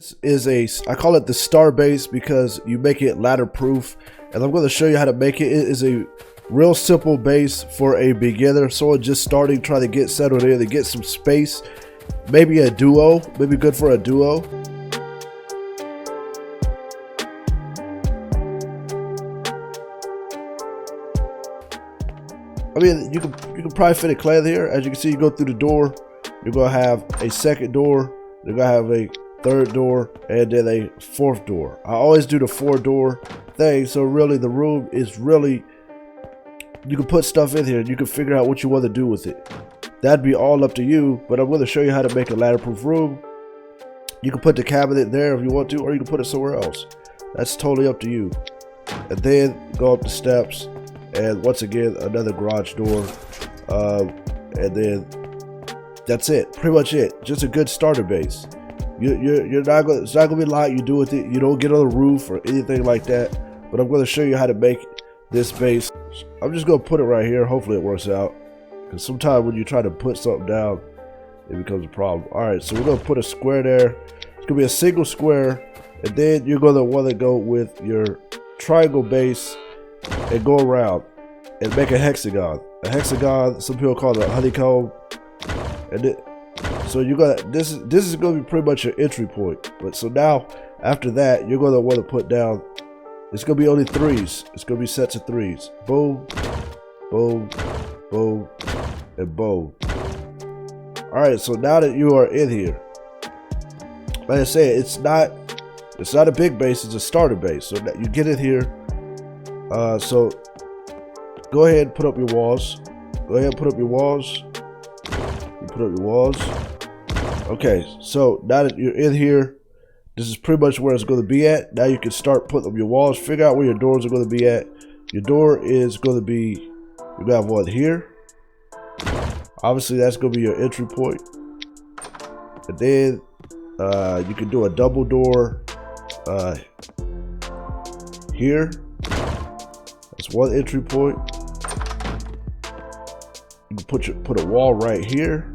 This is I call it the star base because you make it ladder proof, and I'm going to show you how to make it. It is a real simple base for a beginner, someone just starting, trying to get settled in, to get some space, maybe a duo, maybe good for a duo. I mean, you can probably fit a clan here. As you can see, you go through the door, you're gonna have a second door, you're gonna have a third door, and then a fourth door. I always do the 4-door thing, so really the room is really, you can put stuff in here and you can figure out what you want to do with it. That'd be all up to you, but I'm going to show you how to make a ladder-proof room. You can put the cabinet there if you want to, or you can put it somewhere else. That's totally up to you. And then go up the steps, and once again another garage door, and then that's it. Pretty much it. Just a good starter base. You're not gonna, it's not gonna be a lot you do with it. You don't get on the roof or anything like that. But I'm gonna show you how to make this base. I'm just gonna put it right here. Hopefully it works out. Because sometimes when you try to put something down, it becomes a problem. Alright, so we're gonna put a square there. It's gonna be a single square, and then you're gonna want to go with your triangle base and go around and make a hexagon. A hexagon, some people call it a honeycomb. And it, so you got this is going to be pretty much your entry point. But so now after that, you're going to want to put down, it's going to be only 3s. It's going to be sets of 3s. Boom, boom, boom, and boom. All right, so now that you are in here, like I said, it's not a big base, it's a starter base. So that you get in here, so go ahead and put up your walls. Go ahead and put up your walls. You put up your walls. Okay, so now that you're in here, this is pretty much where it's going to be at. Now you can start putting up your walls. Figure out where your doors are going to be at. Your door is going to be, you're going to have one here. Obviously, that's going to be your entry point. And then you can do a double door here. That's one entry point. You can put a wall right here.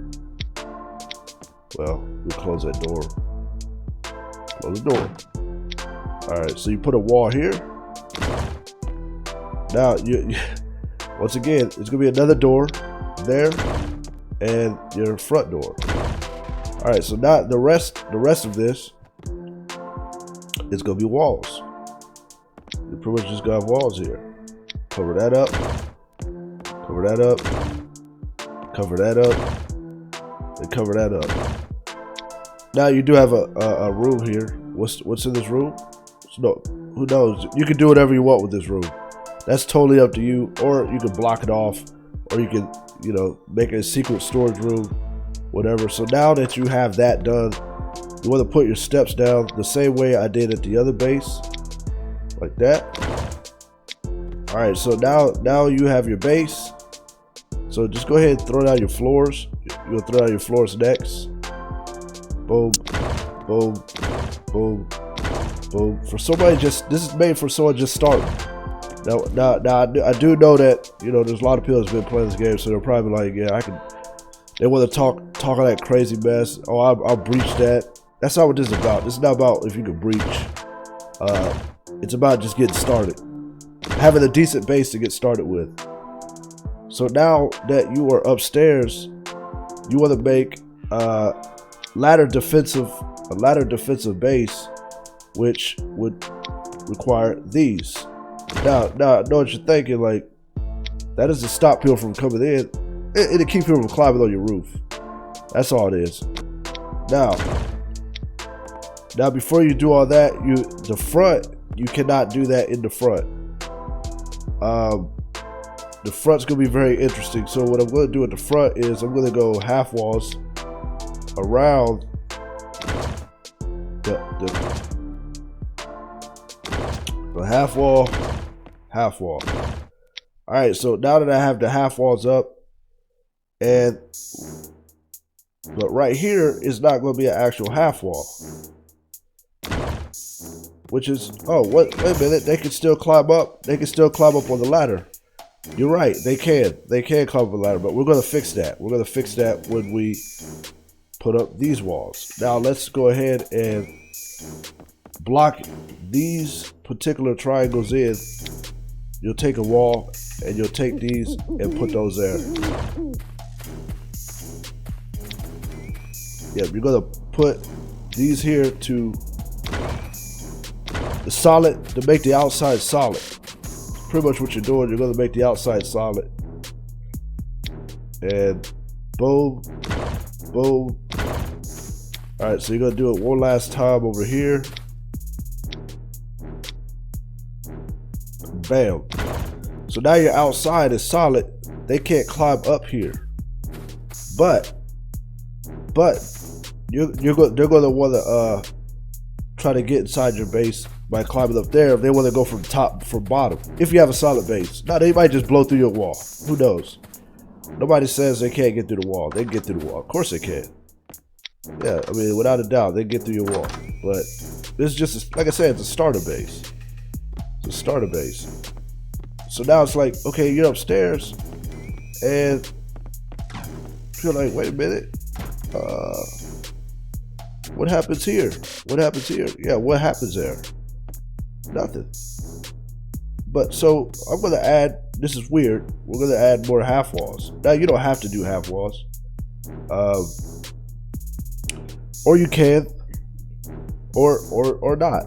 Well, we close that door. Close the door. All right, so you put a wall here. Now you once again, it's gonna be another door there, and your front door. All right, so now the rest of this is gonna be walls. You pretty much just gonna have walls here. Cover that up. Cover that up. Cover that up. And cover that up. Now you do have a room here. What's in this room? No, who knows? You can do whatever you want with this room. That's totally up to you. Or you can block it off, or you can, you know, make a secret storage room, whatever. So now that you have that done, you want to put your steps down the same way I did at the other base, like that. All right. So now you have your base. So just go ahead and throw down your floors. You'll throw down your floors next. Boom, boom, boom, boom. For somebody this is made for someone just starting. Now I do know that, you know, there's a lot of people that's been playing this game, so they're probably like, yeah, they want to talk all that crazy mess. Oh, I'll breach that. That's not what this is about. This is not about if you can breach. It's about just getting started. Having a decent base to get started with. So now that you are upstairs, you want to make a ladder defensive base, which would require these. Now I know what you're thinking, like, that doesn't stop people from coming in. It'll keep people from climbing on your roof. That's all it is. Now before you do all that, the front, you cannot do that in the front. The front's gonna be very interesting. So what I'm gonna do at the front is I'm gonna go half walls around the half wall. All right, so now that I have the half walls up, but right here is not going to be an actual half wall, which is, wait a minute, they can still climb up. They can still climb up on the ladder. You're right, they can climb up the ladder, but we're going to fix that. We're going to fix that when we put up these walls. Now let's go ahead and block these particular triangles in, you'll take a wall and you'll take these and put those there. Yeah, you're gonna put these here to the solid, to make the outside solid. Pretty much what you're doing, you're gonna make the outside solid. And boom, boom. All right, so you're gonna do it one last time over here. Bam. So now your outside is solid. They can't climb up here. But they're gonna wanna try to get inside your base by climbing up there. If they want to go from top from bottom, if you have a solid base. Now they might just blow through your wall. Who knows? Nobody says they can't get through the wall. They can get through the wall. Of course they can. Yeah, I mean, without a doubt, they get through your wall. But this is just, like I said, it's a starter base. It's a starter base. So now it's like, okay, you're upstairs, and you're like, wait a minute. What happens here? What happens here? Yeah, what happens there? Nothing. But so I'm gonna add, this is weird, we're gonna add more half walls. Now you don't have to do half walls. Or you can, or not.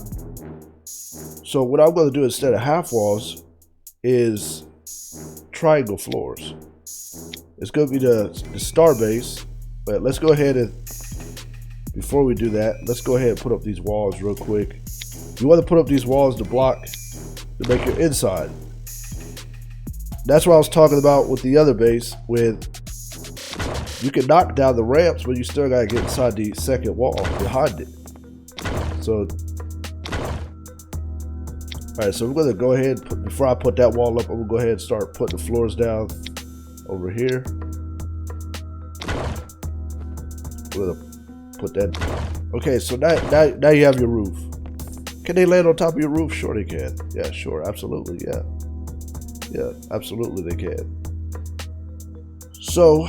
So what I'm gonna do instead of half walls is triangle floors. It's gonna be the star base, but let's go ahead and, before we do that, let's go ahead and put up these walls real quick. You want to put up these walls to block, to make your inside. That's what I was talking about with the other base, with you can knock down the ramps, but you still gotta get inside the second wall behind it. So, all right, so we're gonna go ahead, before I put that wall up, I'm gonna go ahead and start putting the floors down over here. We're gonna put that. Okay, so now you have your roof. Can they land on top of your roof? Sure they can. Yeah, sure, absolutely, yeah. Yeah, absolutely they can. So,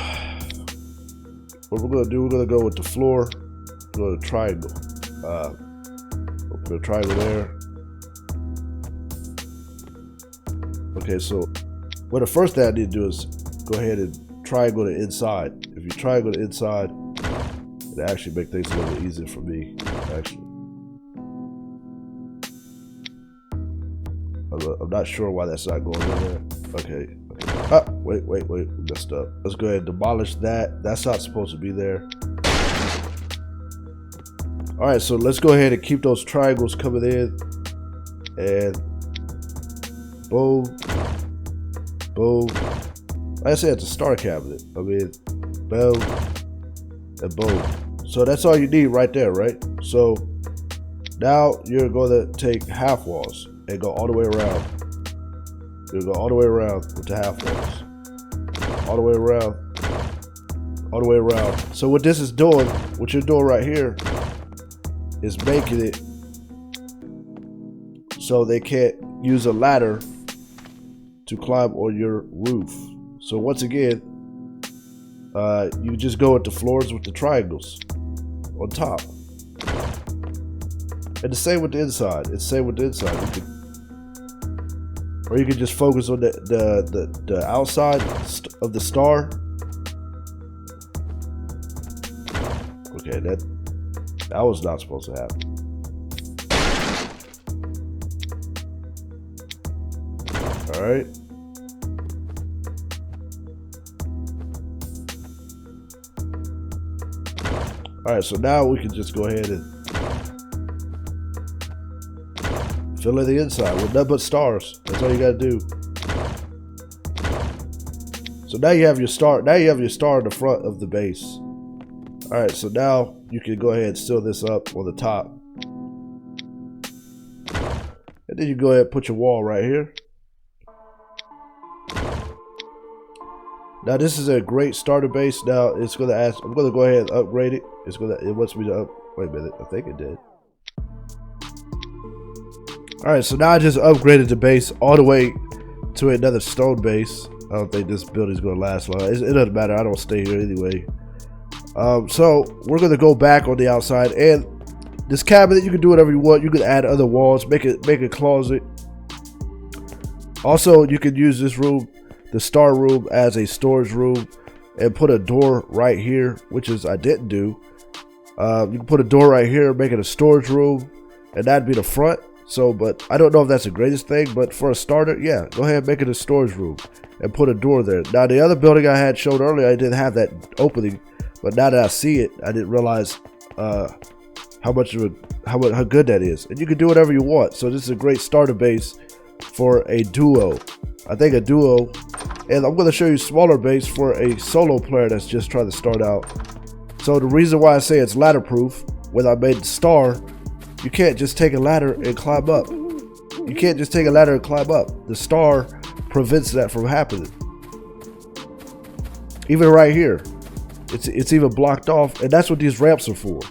what we're gonna do, we're gonna go with the floor, we'll go to triangle. We'll put a triangle there. Okay, so, well, the first thing I need to do is go ahead and triangle the inside. If you triangle the inside, it actually make things a little easier for me, actually. I'm not sure why that's not going in there. Okay. Ah, wait, we messed up. Let's go ahead and demolish that. That's not supposed to be there. All right, so let's go ahead and keep those triangles coming in. And boom, boom. Like I said, it's a star cabinet. I mean, boom, and boom. So that's all you need right there, right? So now you're going to take half walls and go all the way around. You'll go all the way around with the half walls. All the way around. All the way around. So what this is doing, what you're doing right here, is making it so they can't use a ladder to climb on your roof. So once again, you just go at the floors with the triangles on top. And the same with the inside. It's the same with the inside. Or you can just focus on the outside of the star. Okay, that was not supposed to happen. All right. All right, so now we can just go ahead and fill in the inside with nothing but stars. That's all you gotta do. So now you have your star. Now you have your star in the front of the base. All right, so now you can go ahead and seal this up on the top, and then you go ahead and put your wall right here. Now this is a great starter base. Now it's gonna ask. I'm gonna go ahead and upgrade it. It wants me to wait a minute. I think it did. All right, so now I just upgraded the base all the way to another stone base. I don't think this building's gonna last long. It doesn't matter. I don't stay here anyway. So we're gonna go back on the outside, and this cabinet, you can do whatever you want. You can add other walls, make a closet. Also, you can use this room, the star room, as a storage room, and put a door right here, which is I didn't do. You can put a door right here, make it a storage room, and that'd be the front. So, but I don't know if that's the greatest thing, but for a starter, yeah, go ahead and make it a storage room and put a door there. Now, the other building I had showed earlier, I didn't have that opening, but now that I see it, I didn't realize how good that is. And you can do whatever you want. So this is a great starter base for a duo. I think a duo, and I'm going to show you smaller base for a solo player that's just trying to start out. So the reason why I say it's ladder proof, when I made the star, you can't just take a ladder and climb up. You can't just take a ladder and climb up. The star prevents that from happening. Even right here, it's even blocked off, and that's what these ramps are for.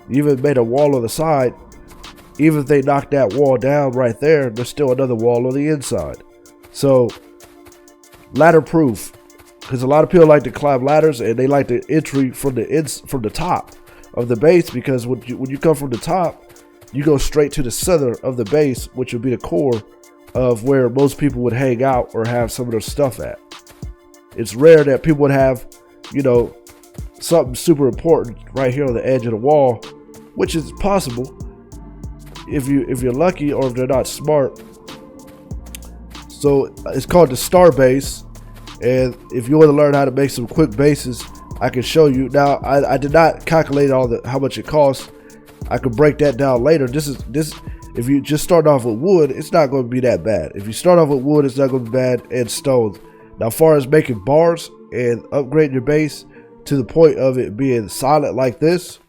You even made a wall on the side. Even if they knock that wall down right there, there's still another wall on the inside. So, ladder proof, because a lot of people like to climb ladders and they like the entry from the top of the base, because when you come from the top, you go straight to the center of the base, which would be the core of where most people would hang out or have some of their stuff at. It's rare that people would have, you know, something super important right here on the edge of the wall, which is possible if you're lucky or if they're not smart. So it's called the star base, and if you want to learn how to make some quick bases, I can show you. Now I did not calculate how much it costs. I could break that down later. This if you just start off with wood, it's not going to be that bad. If you start off with wood, it's not going to be bad, and stone. Now, as far as making bars and upgrading your base to the point of it being solid like this,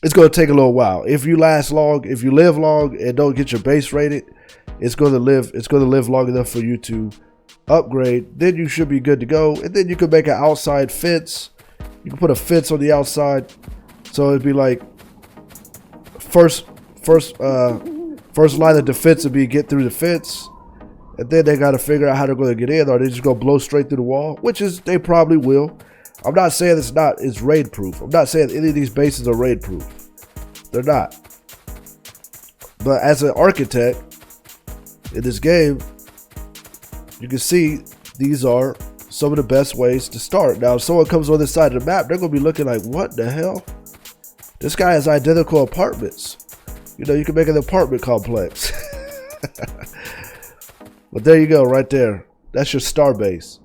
it's going to take a little while. If you last long, if you live long and don't get your base rated, it's going to live long enough for you to upgrade. Then you should be good to go. And then you can make an outside fence. You can put a fence on the outside, so it'd be like first line of defense would be get through the fence, and then they got to figure out how they're going to get in. Or they just gonna blow straight through the wall, which is they probably will. I'm not saying it's raid proof. I'm not saying any of these bases are raid proof. They're not. But as an architect in this game, you can see these are some of the best ways to start. Now, if someone comes on this side of the map, they're gonna be looking like, what the hell? This guy has identical apartments. You know, you can make an apartment complex. But there you go, right there. That's your star base.